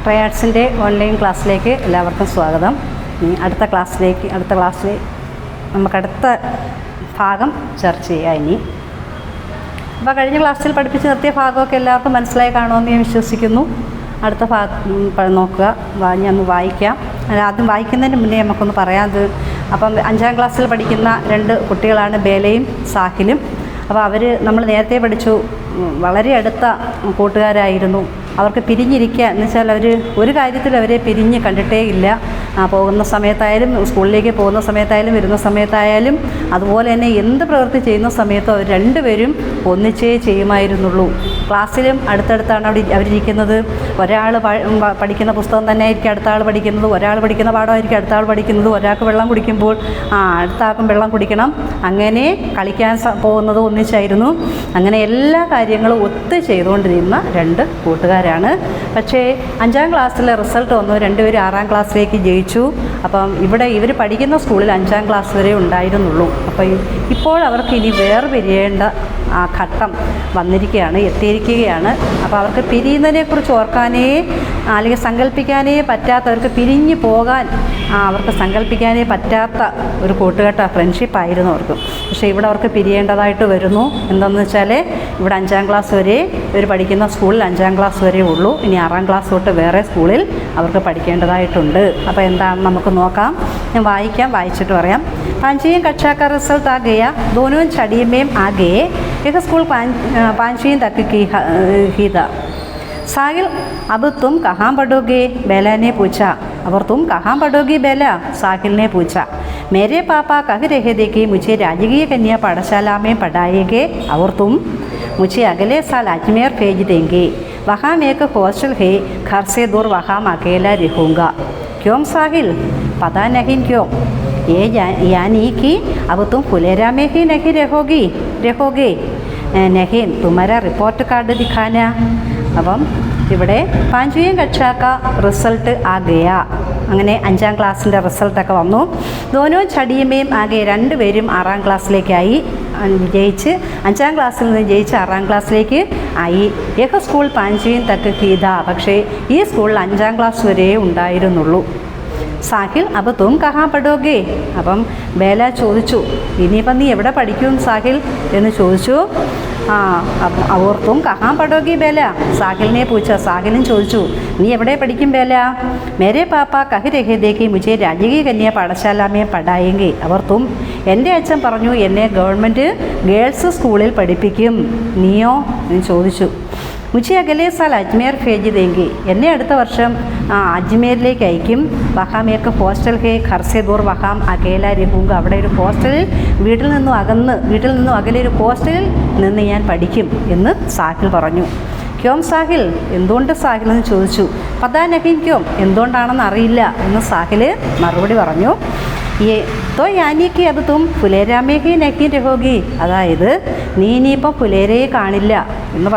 ട്രയാഡ്സിൻ്റെ online ക്ലാസ്സിലേക്ക് എല്ലാവർക്കും സ്വാഗതം. അടുത്ത ക്ലാസ്സിൽ നമുക്കടുത്ത ഭാഗം ചർച്ച ചെയ്യാം. ഇനി അപ്പോൾ കഴിഞ്ഞ ക്ലാസ്സിൽ പഠിപ്പിച്ച് നിർത്തിയ ഭാഗമൊക്കെ എല്ലാവർക്കും മനസ്സിലായി കാണുമെന്ന് ഞാൻ വിശ്വസിക്കുന്നു. അടുത്ത ഭാഗം നോക്കുക, ഞാൻ ഒന്ന് വായിക്കാം. ആദ്യം വായിക്കുന്നതിന് മുന്നേ നമുക്കൊന്ന് പറയാം. അപ്പം 5ാം ക്ലാസ്സിൽ പഠിക്കുന്ന 2 കുട്ടികളാണ് ബേലയും സാഹിലും. അപ്പോൾ നമ്മൾ നേരത്തെ പഠിച്ചു, വളരെ അടുത്ത കൂട്ടുകാരായിരുന്നു. അവർക്ക് പിരിഞ്ഞിരിക്കുക എന്ന് വെച്ചാൽ ഒരു കാര്യത്തിൽ അവരെ പിരിഞ്ഞ് കണ്ടിട്ടേ ഇല്ല. പോകുന്ന സമയത്തായാലും, സ്കൂളിലേക്ക് പോകുന്ന സമയത്തായാലും, വരുന്ന സമയത്തായാലും, അതുപോലെ തന്നെ എന്ത് പ്രവൃത്തി ചെയ്യുന്ന സമയത്തും അവർ 2 പേരും ഒന്നിച്ചേ ചെയ്യുമായിരുന്നുള്ളൂ. ക്ലാസ്സിലും അടുത്തടുത്താണ് അവരിരിക്കുന്നത്. ഒരാൾ പഠിക്കുന്ന പുസ്തകം തന്നെ ആയിരിക്കും അടുത്ത ആൾ പഠിക്കുന്നത്, ഒരാൾ പഠിക്കുന്ന പാഠമായിരിക്കും അടുത്ത ആൾ പഠിക്കുന്നത്. ഒരാൾക്ക് വെള്ളം കുടിക്കുമ്പോൾ അടുത്ത ആൾക്കും വെള്ളം കുടിക്കണം. അങ്ങനെ കളിക്കാൻ പോകുന്നത് ഒന്നിച്ചായിരുന്നു. അങ്ങനെ എല്ലാ കാര്യങ്ങളും ഒത്തു ചെയ്തുകൊണ്ടിരുന്ന 2 കൂട്ടുകാരാണ്. പക്ഷേ 5ാം ക്ലാസ്സിലെ റിസൾട്ട് വന്നു, 2 പേരും 6ാം ക്ലാസ്സിലേക്ക് ജയിച്ചു. അപ്പം ഇവർ പഠിക്കുന്ന സ്കൂളിൽ 5ാം ക്ലാസ് വരെ ഉണ്ടായിരുന്നുള്ളൂ. അപ്പോൾ ഇപ്പോൾ അവർക്ക് ഇനി വേർപിരിയേണ്ട ഘട്ടം എത്തിയിരിക്കുകയാണ്. അപ്പോൾ അവർക്ക് പിരിയുന്നതിനെക്കുറിച്ച് ഓർക്കാനേ അല്ലെങ്കിൽ സങ്കല്പിക്കാനേ പറ്റാത്തവർക്ക് പിരിഞ്ഞു പോകാൻ അവർക്ക് സങ്കല്പിക്കാനേ പറ്റാത്ത ഒരു കൂട്ടുകെട്ട ഫ്രണ്ട്ഷിപ്പായിരുന്നു അവർക്ക്. പക്ഷേ ഇവിടെ അവർക്ക് പിരിയേണ്ടതായിട്ട് വരുന്നു. എന്താണെന്ന് വെച്ചാൽ ഇവിടെ 5ാം ക്ലാസ് വരെ ഇവർ പഠിക്കുന്ന സ്കൂളിൽ 5ാം ക്ലാസ് വരെ ഉള്ളൂ. ഇനി 6ാം ക്ലാസ് തൊട്ട് വേറെ സ്കൂളിൽ അവർക്ക് പഠിക്കേണ്ടതായിട്ടുണ്ട്. അപ്പോൾ എന്താണെന്ന് നമുക്ക് നോക്കാം. ഞാൻ വായിച്ചിട്ട് പറയാം. 5वीं कक्षा का रिजल्ट आ गया, दोनों छड़ी में आ गए. एक स्कूल 5वीं तक की ही था. साहिल, अब तुम कहाँ पढ़ोगे? बेला ने पूछा. अब तुम कहाँ पढ़ोगी बेला? साहिल ने पूछा. मेरे पापा कह रहे थे कि मुझे राजकीय कन्या पाठशाला में पढ़ाएंगे और तुम मुझे अगले साल अजमेर भेज देंगे. वहाँ एक हॉस्टल है, घर से दूर, वहाँ अकेला रहूँगा. क्यों साहिल? पता नहीं क्यों. ये यानी कि अब तुम फुलेरा में ही नहीं रहोगे? नहीं, तुम्हारा रिपोर्ट कार्ड दिखाना. അപ്പം ഇവിടെ 5वीं कक्षा का റിസൾട്ട് ആ ഗയാ. അങ്ങനെ 5ാം ക്ലാസ്സിൻ്റെ റിസൾട്ടൊക്കെ വന്നു. ദോനോ ചടിയമേയും ആകെ 2 പേരും 6ാം ക്ലാസ്സിലേക്കായി ജയിച്ച്. 5ാം ക്ലാസ്സിൽ നിന്ന് ജയിച്ച് 6ാം ക്ലാസ്സിലേക്ക് ആയി. ഏക സ്കൂൾ 5वीं तक ഹീത. പക്ഷേ ഈ സ്കൂളിൽ 5ാം ക്ലാസ് വരെ ഉണ്ടായിരുന്നുള്ളൂ. സാഹിൽ, അപ്പോൾ തും കഹാ പഠോഗേ? അപ്പം ബേല ചോദിച്ചു, ഇനിയിപ്പം നീ എവിടെ പഠിക്കും സാഹിൽ എന്ന് ചോദിച്ചു. അവർ തും കഹാ പഠോഗി ബേല? സാഹിലിനെ പൂച്ച. സാഹിലും ചോദിച്ചു, നീ എവിടെ പഠിക്കും ബേല? മേരെ പാപ്പ കഹ് രഹേ ദേ കി മുझे രാജകീയ കന്യാ പാഠശാല മേ പഠായെങ്കിൽ. അവർ തും, എൻ്റെ അച്ഛൻ പറഞ്ഞു എന്നെ ഗവൺമെൻറ് ഗേൾസ് സ്കൂളിൽ പഠിപ്പിക്കും. നീയോ എന്ന് ചോദിച്ചു. മുझे അഗലേ സാൽ അജ്മേർ ഭേജ് ദേങ്കി. എന്നെ അടുത്ത വർഷം അജ്മേരിലേക്ക് അയക്കും. വഹാം ഏക്ക് ഹോസ്റ്റൽ ഹേ, ഘർ സേ ദൂർ, വഹാം അകേല രഹൂങ്ക. അവിടെ ഒരു ഹോസ്റ്റലിൽ വീട്ടിൽ നിന്നും അകലെ ഒരു ഹോസ്റ്റലിൽ നിന്ന് ഞാൻ പഠിക്കും എന്ന് സാഹിൽ പറഞ്ഞു. ക്യോം സാഹിൽ? എന്തുകൊണ്ട് സാഹിൽ എന്ന് ചോദിച്ചു. പതാ നഹീൻ ക്യോം? എന്തുകൊണ്ടാണെന്ന് അറിയില്ല എന്ന് സാഹിൽ മറുപടി പറഞ്ഞു. തോ യാനിക്ക് അത് തും ഫുലേരാമേഹി നഹീൻ രഹോഗി. അതായത് നീ ഇനിയിപ്പം ഫുലേരയെ കാണില്ല എന്ന്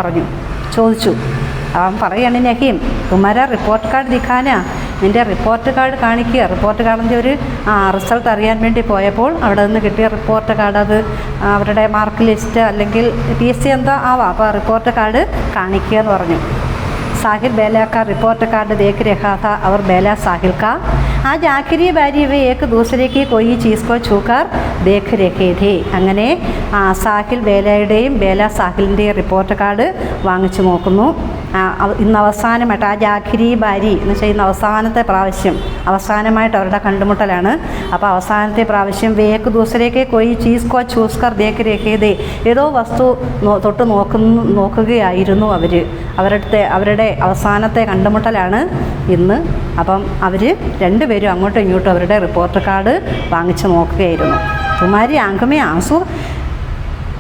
ചോദിച്ചു. അവൻ പറയാണ്, നഹീം തുമാരാ റിപ്പോർട്ട് കാർഡ് ദിഖാനാ. നിൻ്റെ റിപ്പോർട്ട് കാർഡ് കാണിക്കുക. റിപ്പോർട്ട് കാർഡിൻ്റെ ഒരു റിസൾട്ട് അറിയാൻ വേണ്ടി പോയപ്പോൾ അവിടെ നിന്ന് കിട്ടിയ റിപ്പോർട്ട് കാർഡ്, അത് അവരുടെ മാർക്ക് ലിസ്റ്റ് അല്ലെങ്കിൽ PSC എന്താ ആവാം. അപ്പോൾ റിപ്പോർട്ട് കാർഡ് കാണിക്കുക എന്ന് പറഞ്ഞു. साहिल बेला का रिपोर्ट कार्ड देख रहा था और बेला साहिल का आज आखिरी बारी वे एक दूसरे की कोई चीज़ को छूकर देख रहे थे. അങ്ങനെ സാഹിൽ ബേലയുടെയും ബേല സാഹിലിൻ്റെയും റിപ്പോർട്ട് കാർഡ് വാങ്ങിച്ചു നോക്കുന്നു. ഇന്ന് അവസാനമായിട്ട് ആഖിരി ബാരി എന്ന് വെച്ചാൽ ഇന്ന് അവസാനമായിട്ട് അവരുടെ കണ്ടുമുട്ടലാണ്. അപ്പോൾ അവസാനത്തെ പ്രാവശ്യം വേക്ക് ദൂസരേക്ക് കൊയ് ചീസ് കോ ചൂസ്കർ ദേക്ക് രേഖേതേ, ഏതോ വസ്തു തൊട്ട് നോക്കുകയായിരുന്നു അവരുടെ അവസാനത്തെ കണ്ടുമുട്ടലാണ് ഇന്ന്. അപ്പം അവർ 2 പേരും അങ്ങോട്ടും ഇങ്ങോട്ടും അവരുടെ റിപ്പോർട്ട് കാർഡ് വാങ്ങിച്ച് നോക്കുകയായിരുന്നു. തുമാരി ആങ്കമേ ആസു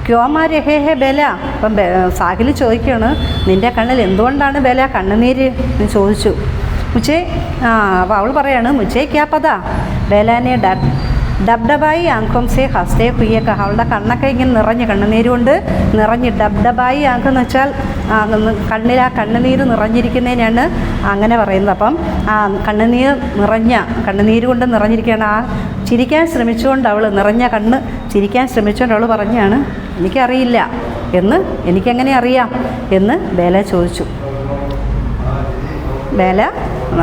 ക്യോമാ രഹേ ഹേ ബേല. അപ്പം സാഹിൽ ചോദിക്കുകയാണ്, നിൻ്റെ കണ്ണിൽ എന്തുകൊണ്ടാണ് ബേല കണ്ണുനീര് എന്ന് ചോദിച്ചു. അപ്പോൾ അവൾ പറയാണ്, മുझे क्या पता. ബേലാനെ ഡബ്ഡബായി ആങ്കം സേ ഹസ്തേ കുയ്യക്ക. അവളുടെ കണ്ണൊക്കെ ഇങ്ങനെ കണ്ണുനീര് കൊണ്ട് നിറഞ്ഞ്. ഡബ്ഡബായി ആങ്ക് എന്ന് വെച്ചാൽ കണ്ണുനീര് നിറഞ്ഞിരിക്കുന്നതിനാണ് അങ്ങനെ പറയുന്നത്. അപ്പം കണ്ണുനീര് കൊണ്ട് നിറഞ്ഞിരിക്കുകയാണ്. ചിരിക്കാൻ ശ്രമിച്ചുകൊണ്ട് അവൾ ചിരിക്കാൻ ശ്രമിച്ചുകൊണ്ട് അവൾ പറഞ്ഞാണ്, എനിക്കറിയില്ല എന്ന്, എനിക്കെങ്ങനെ അറിയാം എന്ന് ബേല ചോദിച്ചു. ബേല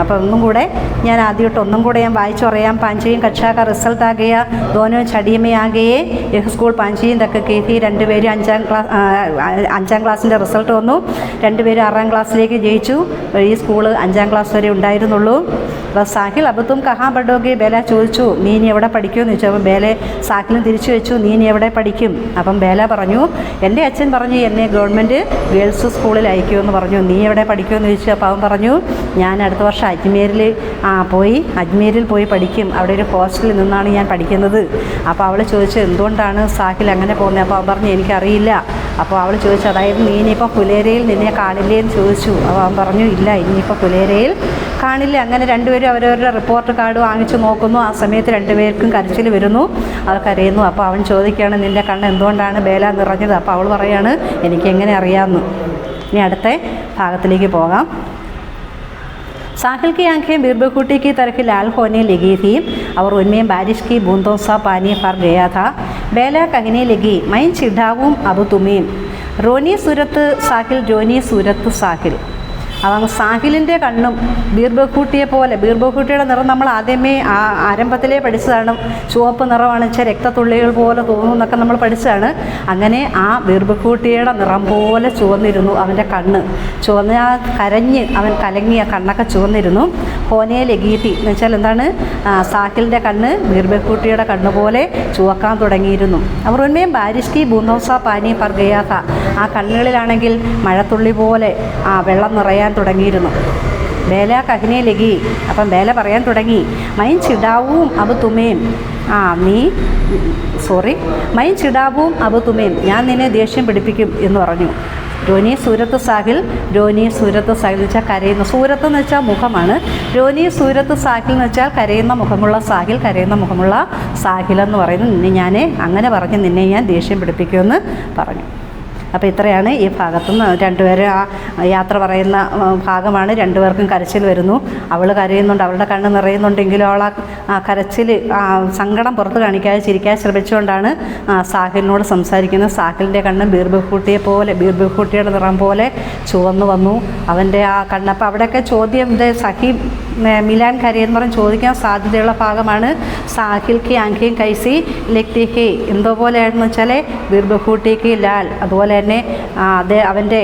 അപ്പോൾ ഒന്നും കൂടെ ഞാൻ ആദ്യമായിട്ട് ഒന്നും കൂടെ ഞാൻ വായിച്ചു പറയാം. പാഞ്ചിയും കക്ഷാ का റിസൾട്ട് आ गया दोनों छड़ी में आ गए एक स्कूൾ പാഞ്ചിയും തക്ക് കയറ്റി. രണ്ടുപേരും അഞ്ചാം ക്ലാസ്സിൻ്റെ റിസൾട്ട് വന്നു. രണ്ടുപേരും 6ാം ക്ലാസ്സിലേക്ക് ജയിച്ചു. ഈ സ്കൂള് 5ാം ക്ലാസ് വരെ ഉണ്ടായിരുന്നുള്ളൂ. അപ്പോൾ സാഹിൽ അബ് തും കഹാ പഠോഗെ ബേല ചോദിച്ചു, നീ ഇനി എവിടെ പഠിക്കുമെന്ന് ചോദിച്ചു. അപ്പോൾ ബേലെ സാഹിലും തിരിച്ചു വെച്ചു, നീ ഇനി എവിടെ പഠിക്കും? അപ്പം ബേല പറഞ്ഞു, എൻ്റെ അച്ഛൻ പറഞ്ഞു എന്നെ ഗവൺമെൻറ് ഗേൾസ് സ്കൂളിൽ അയക്കുമെന്ന് പറഞ്ഞു. നീ എവിടെ പഠിക്കുമെന്ന് ചോദിച്ചു. അപ്പോൾ അവൻ പറഞ്ഞു, ഞാൻ അടുത്ത വർഷം അജ്മീരിൽ പോയി പഠിക്കും. അവിടെ ഒരു ഹോസ്റ്റലിൽ നിന്നാണ് ഞാൻ പഠിക്കുന്നത്. അപ്പോൾ അവൾ ചോദിച്ചു, എന്തുകൊണ്ടാണ് സാഹിൽ അങ്ങനെ പോകുന്നത്? അപ്പോൾ അവൻ പറഞ്ഞു, എനിക്കറിയില്ല. അപ്പോൾ അവൾ ചോദിച്ചു, അതായത് നീ ഇനിയിപ്പോൾ ഫുലേരയിൽ നിന്നെ കാണില്ലേ എന്ന് ചോദിച്ചു. അപ്പോൾ അവൻ പറഞ്ഞു, ഇല്ല, ഇനിയിപ്പോൾ ഫുലേരയിൽ കാണില്ല. അങ്ങനെ രണ്ടുപേരും അവരവരുടെ റിപ്പോർട്ട് കാർഡ് വാങ്ങിച്ചു നോക്കുന്നു. ആ സമയത്ത് രണ്ടുപേർക്കും കരച്ചിൽ വരുന്നു, അവർ കരയുന്നു. അപ്പോൾ അവൻ ചോദിക്കുകയാണ്, നിൻ്റെ കണ്ണ് എന്തുകൊണ്ടാണ് ബേല നിറഞ്ഞത്? അപ്പോൾ അവൾ പറയാണ്, എനിക്കെങ്ങനെ അറിയാമെന്ന്. ഇനി അടുത്ത ഭാഗത്തിലേക്ക് പോകാം. साहिल की आंखें बीरबलकुटी की तरह लाल होने लगी थी और उनमें बारिश की बूंदों सा पानी भर गया था. बेला कहने लगी, मैं चिढ़ाऊँ अब तुम्हें. रोनी सूरत साहिल, रोनी सूरत साहिल. അപ്പം സാഹിലിൻ്റെ കണ്ണും ബീർബൽക്കുട്ടിയെ പോലെ, ബീർബൽക്കുട്ടിയുടെ നിറം നമ്മൾ ആദ്യമേ ആരംഭത്തിലേ പഠിച്ചതാണ്. ചുവപ്പ് നിറമാണ്, രക്തത്തുള്ളികൾ പോലെ തോന്നും എന്നൊക്കെ നമ്മൾ പഠിച്ചതാണ്. അങ്ങനെ ആ ബീർബൽക്കുട്ടിയുടെ നിറം പോലെ ചുവന്നിരുന്നു അവൻ്റെ കണ്ണ്. ചുവന്ന കരഞ്ഞ് അവൻ കലങ്ങിയ കണ്ണൊക്കെ ചുവന്നിരുന്നു. ഹോനെ ലഗീതി എന്ന് വെച്ചാൽ എന്താണ്? സാഹിലിൻ്റെ കണ്ണ് ബീർബൽക്കുട്ടിയുടെ കണ്ണ് പോലെ ചുവക്കാൻ തുടങ്ങിയിരുന്നു. അവർ ഉന്മേം ബാരിഷ്കി ബൂന്നോസ പാനി പർഗയാത്ത, ആ കണ്ണുകളിലാണെങ്കിൽ മഴത്തുള്ളി പോലെ വെള്ളം നിറയാൻ തുടങ്ങിയിരുന്നു. ബേല കഹിനെ ലഗി, അപ്പം ബേല പറയാൻ തുടങ്ങി, മൈൻ ചിടാവും അബ് തുമേം, മൈൻ ചിടാവും അബ് തുമേം, ഞാൻ നിന്നെ ദേഷ്യം പിടിപ്പിക്കും എന്ന് പറഞ്ഞു. രോനി സൂരത്ത് സാഹിൽ, രോനി സൂരത്ത് സാഹിൽ എന്ന് വെച്ചാൽ കരയുന്ന, സൂരത്ത് എന്ന് വെച്ചാൽ മുഖമാണ്. രോനി സൂരത്ത് സാഹിൽ എന്ന് വെച്ചാൽ കരയുന്ന മുഖമുള്ള സാഹിൽ, കരയുന്ന മുഖമുള്ള സാഹിൽ എന്ന് പറയുന്നു. നിന്നെ ഞാൻ അങ്ങനെ പറഞ്ഞ് നിന്നെ ഞാൻ ദേഷ്യം പിടിപ്പിക്കുമെന്ന് പറഞ്ഞു. അപ്പോൾ ഇത്രയാണ് ഈ ഭാഗത്തുനിന്ന്. രണ്ടുപേരും ആ യാത്ര പറയുന്ന ഭാഗമാണ്. രണ്ടുപേർക്കും കരച്ചിൽ വരുന്നു. അവൾ കരയുന്നുണ്ട്, അവളുടെ കണ്ണ് നിറയുന്നുണ്ടെങ്കിലും അവൾ ആ കരച്ചിൽ, സങ്കടം പുറത്ത് കാണിക്കാതെ ചിരിക്കാൻ ശ്രമിച്ചുകൊണ്ടാണ് സാഹിലിനോട് സംസാരിക്കുന്നത്. സാഹിലിൻ്റെ കണ്ണ് ബീർബൽക്കുട്ടിയെ പോലെ, ബീർബൽക്കുട്ടിയുടെ നിറം പോലെ ചുവന്നു വന്നു അവൻ്റെ ആ കണ്ണ്. അപ്പോൾ അവിടെയൊക്കെ ചോദ്യം, ഇത് സഹി മിലാൻ കരയെന്ന് പറഞ്ഞ് ചോദിക്കാൻ സാധ്യതയുള്ള ഭാഗമാണ്. സാഹിൽക്ക് ആംഖ്യം കൈസി ലക്തിക്ക്, എന്തോ പോലെയാണെന്ന് വെച്ചാൽ ബീർബൽക്കുട്ടിക്ക് ലാൽ, അതുപോലെ തന്നെ അവൻ്റെ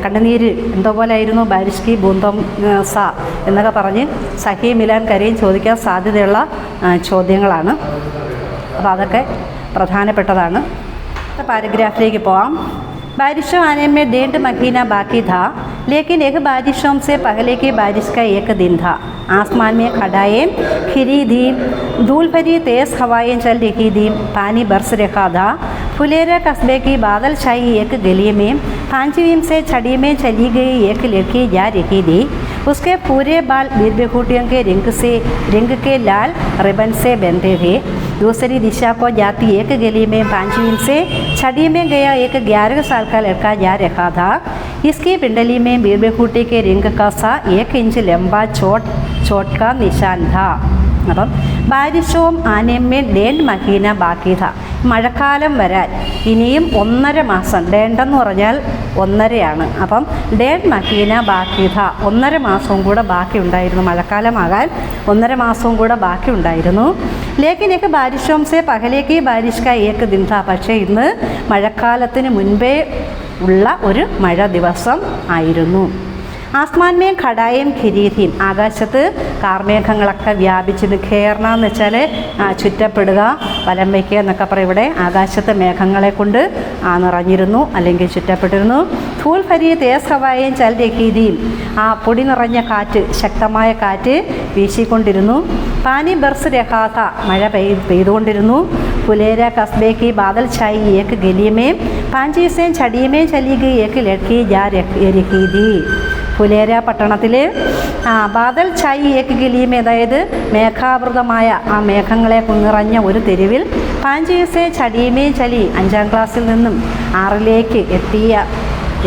കണ്ണുനീര് എന്തോ പോലെ ആയിരുന്നു. ബാരിഷ്കി ബൂന്തം സ എന്നൊക്കെ പറഞ്ഞ് സഹി മിലാൻ കരയും ചോദിക്കാൻ സാധ്യതയുള്ള ചോദ്യങ്ങളാണ്. അപ്പോൾ അതൊക്കെ പ്രധാനപ്പെട്ടതാണ്. പാരഗ്രാഫിലേക്ക് പോവാം. बारिशों आने में 1.5 महीना बाकी था, लेकिन एक बारिशों से पहले की बारिश का एक दिन था. आसमान में खड़ाएँ खिरी थी, धूल भरी तेज़ हवाएं चल रही थी, पानी बरस रहा था. फुलेरा कस्बे की बादल छाई एक गली में 5वीं से 6वीं में चली गई एक लड़की जा रही थी. उसके पूरे बाल बीरबलकुटियों के रिंग के लाल रिबन से बंधे थे. दूसरी दिशा को जाती एक गली में 5वीं से 6वीं में गया एक 11 साल का लड़का जा रहा था. इसकी पिंडली में बीरबलकुटी के रिंग का सा 1 इंच लंबा चोट का निशान था. അപ്പം ബാരിഷവും ആനയമ്മേ 1.5 മഹീന ബാക്കി ഥ, മഴക്കാലം വരാൻ ഇനിയും 1.5 മാസം. ഡേണ്ടെന്ന് പറഞ്ഞാൽ 1.5 അപ്പം 1.5 മഹീന ബാക്കി ഥ, 1.5 മാസവും കൂടെ ബാക്കി ഉണ്ടായിരുന്നു. മഴക്കാലമാകാൻ 1.5 മാസവും കൂടെ ബാക്കി ഉണ്ടായിരുന്നു. ലേക്കിനൊക്കെ ബാരിഷോം സെ പകലേക്ക് ബാരിഷ്ക ഏക്ക് ദിൻ ഥ, പക്ഷേ ഇന്ന് മഴക്കാലത്തിന് മുൻപേ ഉള്ള ഒരു മഴ ദിവസം ആയിരുന്നു. ആസ്മാൻമേ ഖടായും ഖിരീഥീം, ആകാശത്ത് കാർമേഘങ്ങളൊക്കെ വ്യാപിച്ചിരുന്നു. ഖേർണ എന്ന് വെച്ചാൽ ചുറ്റപ്പെടുക, വലം വയ്ക്കുക എന്നൊക്കെ പറയും. ഇവിടെ ആകാശത്ത് മേഘങ്ങളെ കൊണ്ട് നിറഞ്ഞിരുന്നു, അല്ലെങ്കിൽ ചുറ്റപ്പെട്ടിരുന്നു. ധൂൽ ഭരിയ തേസ് ഹവായും ചൽ രഹീദീം, ആ പൊടി നിറഞ്ഞ കാറ്റ്, ശക്തമായ കാറ്റ് വീശിക്കൊണ്ടിരുന്നു. പാനി ബർസ് രഹാഥ, മഴ പെയ്തുകൊണ്ടിരുന്നു. ഫുലേര കസ്ബേക്ക് ബാദൽ ഛായി ഏക്ക് ഗലിയമേ 5 से 6 में चली गई एक लड़की जा रही थी. ഫുലേര പട്ടണത്തിൽ ബാദൽ ഛായി ഏക്ക് ഗലിയമേ, അതായത് മേഘാവൃതമായ ആ മേഘങ്ങളെ നിറഞ്ഞ ഒരു തെരുവിൽ 5 से 6 में ചലി, 5ാം ക്ലാസ്സിൽ നിന്നും 6ലേക്ക് എത്തിയ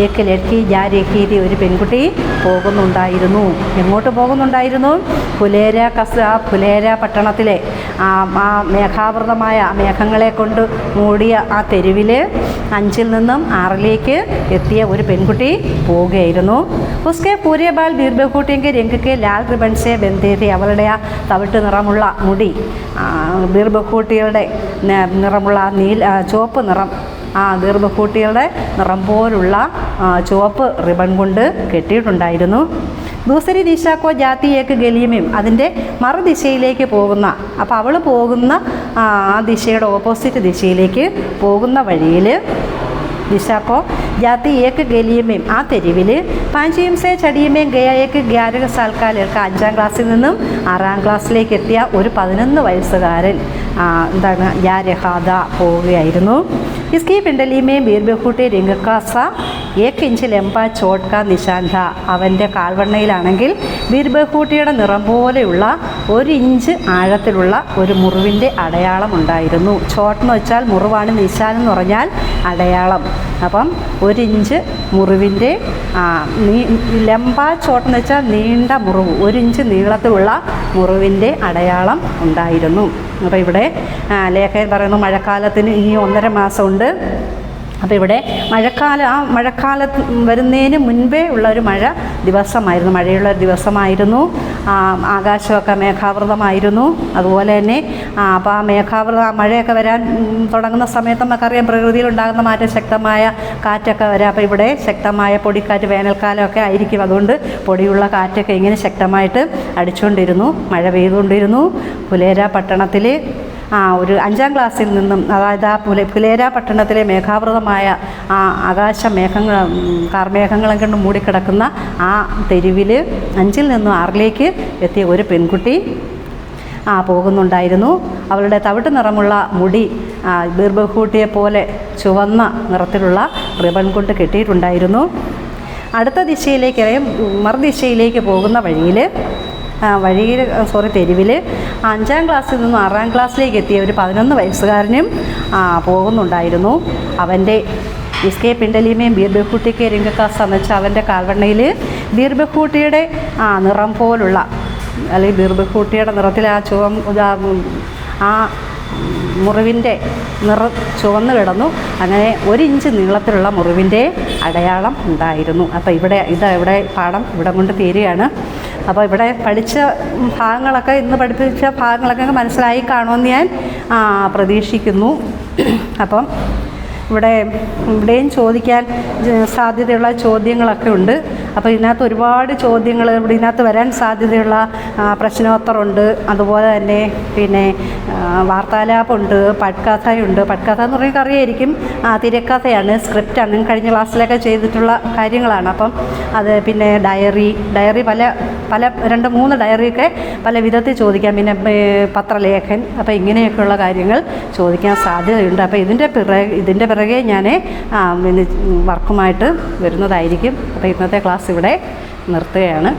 ഏക്ക് ലഡ്കി ജാ രഹി തീ, ഒരു പെൺകുട്ടി പോകുന്നുണ്ടായിരുന്നു. എങ്ങോട്ട് പോകുന്നുണ്ടായിരുന്നു? ഫുലേര പട്ടണത്തിലെ ആ മേഘാവൃതമായ മേഘങ്ങളെ കൊണ്ട് മൂടിയ ആ തെരുവിൽ 5 നിന്നും 6 എത്തിയ ഒരു പെൺകുട്ടി പോവുകയായിരുന്നു. ഉസ്കെ പൂരെ ബാൽ ബീർബഹൂട്ടിയെങ്കിൽ രംഗക്ക് ലാൽ റിബൺസെ ബന്ധേതി, അവളുടെ ആ തവിട്ട് നിറമുള്ള മുടി ബീർബഹൂട്ടികളുടെ നിറമുള്ള ചുവപ്പ് നിറം, ആ ബീർബഹൂട്ടികളുടെ നിറം പോലുള്ള ചുവപ്പ് റിബൺ കൊണ്ട് കെട്ടിയിട്ടുണ്ടായിരുന്നു. ദൂസരി ദിശാക്കോ ജാത്തിയേക്ക് ഗലിയമേം, അതിൻ്റെ മറുദിശയിലേക്ക് പോകുന്ന, അപ്പോൾ അവൾ പോകുന്ന ആ ദിശയുടെ ഓപ്പോസിറ്റ് ദിശയിലേക്ക് പോകുന്ന വഴിയിൽ ദിശാക്കോ ജാത്തി ഏക്ക് ഗലിയമേം, ആ തെരുവിൽ 5 സെ ചടിയമേം ഗയയേക്ക് 11 സാൽക്കാലേക്ക്, 5ാം ക്ലാസ്സിൽ നിന്നും 6ാം ക്ലാസ്സിലേക്ക് എത്തിയ ഒരു 11 വയസ്സുകാരൻ യാ രഹാദ പോവുകയായിരുന്നു. ഇസ്കി പിണ്ടലിമേം ബീർബഹൂട്ടി രംഗക്കാസ 1 ഇഞ്ച് ലംബ ചോട്ട്ക നിശാന്ത, അവൻ്റെ കാൽവണ്ണയിലാണെങ്കിൽ ബീർബഹൂട്ടിയുടെ നിറം പോലെയുള്ള 1 ഇഞ്ച് ആഴത്തിലുള്ള ഒരു മുറിവിൻ്റെ അടയാളം ഉണ്ടായിരുന്നു. ചോട്ട് എന്ന് വെച്ചാൽ മുറിവാണ്, നിശാൻ എന്ന് പറഞ്ഞാൽ അടയാളം. അപ്പം 1 ഇഞ്ച് മുറിവിൻ്റെ ലംബ ചോട്ടെന്ന് വെച്ചാൽ നീണ്ട മുറിവ്, 1 ഇഞ്ച് നീളത്തിലുള്ള മുറിവിൻ്റെ അടയാളം ഉണ്ടായിരുന്നു. അപ്പോൾ ഇവിടെ ലേഖകൻ പറയുന്നു മഴക്കാലത്തിന് ഇനി 1.5 മാസമുണ്ട്. അപ്പോൾ ഇവിടെ മഴക്കാലത്ത് വരുന്നതിന് മുൻപേ ഉള്ള ഒരു ദിവസമായിരുന്നു, മഴയുള്ള ഒരു ദിവസമായിരുന്നു. ആകാശമൊക്കെ മേഘാവൃതമായിരുന്നു. അതുപോലെ തന്നെ അപ്പോൾ ആ മഴയൊക്കെ വരാൻ തുടങ്ങുന്ന സമയത്ത് നമുക്കറിയാം പ്രകൃതിയിലുണ്ടാകുന്ന മാറ്റം, ശക്തമായ കാറ്റൊക്കെ വരാം. അപ്പോൾ ഇവിടെ ശക്തമായ പൊടിക്കാറ്റ്, വേനൽക്കാലമൊക്കെ ആയിരിക്കും, അതുകൊണ്ട് പൊടിയുള്ള കാറ്റൊക്കെ ഇങ്ങനെ ശക്തമായിട്ട് അടിച്ചുകൊണ്ടിരുന്നു, മഴ പെയ്തുകൊണ്ടിരുന്നു. ഫുലേര പട്ടണത്തിൽ ഒരു 5ാം ക്ലാസ്സിൽ നിന്നും, അതായത് ആ ഫുലേര പട്ടണത്തിലെ മേഘാവൃതമായ ആ കാർമേഘങ്ങളെ കൊണ്ട് മൂടിക്കിടക്കുന്ന ആ തെരുവിൽ 5 നിന്നും 6 എത്തിയ ഒരു പെൺകുട്ടി പോകുന്നുണ്ടായിരുന്നു. അവളുടെ തവിട്ട് നിറമുള്ള മുടി ബീർബഹൂട്ടിയെ പോലെ ചുവന്ന നിറത്തിലുള്ള റിബൺ കൊണ്ട് കെട്ടിയിട്ടുണ്ടായിരുന്നു. അടുത്ത മറുദിശയിലേക്ക് പോകുന്ന തെരുവിൽ 5ാം ക്ലാസ്സിൽ നിന്നും 6ാം ക്ലാസ്സിലേക്ക് എത്തിയ ഒരു 11 വയസ്സുകാരനും പോകുന്നുണ്ടായിരുന്നു. അവൻ്റെ ഇസ്കെ പിണ്ടലിമേം ബീർബഹൂട്ടിക്ക് രംഗക്കാസ എന്ന് വെച്ചാൽ അവൻ്റെ കാൽവണ്ണയിൽ ബീർബഹൂട്ടിയുടെ നിറം പോലുള്ള, അല്ലെങ്കിൽ ബീർബഹൂട്ടിയുടെ നിറത്തിൽ ആ മുറിവിൻ്റെ നിറം ചുവന്ന് കിടന്നു. അങ്ങനെ 1 ഇഞ്ച് നീളത്തിലുള്ള മുറിവിൻ്റെ അടയാളം ഉണ്ടായിരുന്നു. അപ്പോൾ ഇവിടെ പാഠം ഇവിടെ കൊണ്ട് തീരുകയാണ്. അപ്പോൾ ഇവിടെ പഠിച്ച ഭാഗങ്ങളൊക്കെ, ഇന്ന് പഠിപ്പിച്ച ഭാഗങ്ങളൊക്കെ മനസ്സിലായി കാണുമെന്ന് ഞാൻ പ്രതീക്ഷിക്കുന്നു. അപ്പം ഇവിടെയും ചോദിക്കാൻ സാധ്യതയുള്ള ചോദ്യങ്ങളൊക്കെ ഉണ്ട്. അപ്പോൾ ഇതിനകത്ത് ഒരുപാട് ചോദ്യങ്ങൾ ഇതിനകത്ത് വരാൻ സാധ്യതയുള്ള പ്രശ്നോത്തരമുണ്ട്. അതുപോലെ തന്നെ പിന്നെ വാർത്താലാപമുണ്ട്, പട്കഥയുണ്ട്. പട്കഥ എന്ന് പറഞ്ഞാൽ അറിയായിരിക്കും, തിരക്കഥയാണ്, സ്ക്രിപ്റ്റാണ്. നിങ്ങൾ കഴിഞ്ഞ ക്ലാസ്സിലൊക്കെ ചെയ്തിട്ടുള്ള കാര്യങ്ങളാണ്. അപ്പം അത് പിന്നെ ഡയറി പല 2-3 ഡയറിയൊക്കെ പല വിധത്തിൽ ചോദിക്കാം. പിന്നെ പത്രലേഖൻ, അപ്പോൾ ഇങ്ങനെയൊക്കെയുള്ള കാര്യങ്ങൾ ചോദിക്കാൻ സാധ്യതയുണ്ട്. അപ്പോൾ ഇതിൻ്റെ പിറകെ ഞാൻ വർക്കുമായിട്ട് വരുന്നതായിരിക്കും. അപ്പോൾ ഇന്നത്തെ ക്ലാസ് ഇവിടെ നിർത്തുകയാണ്.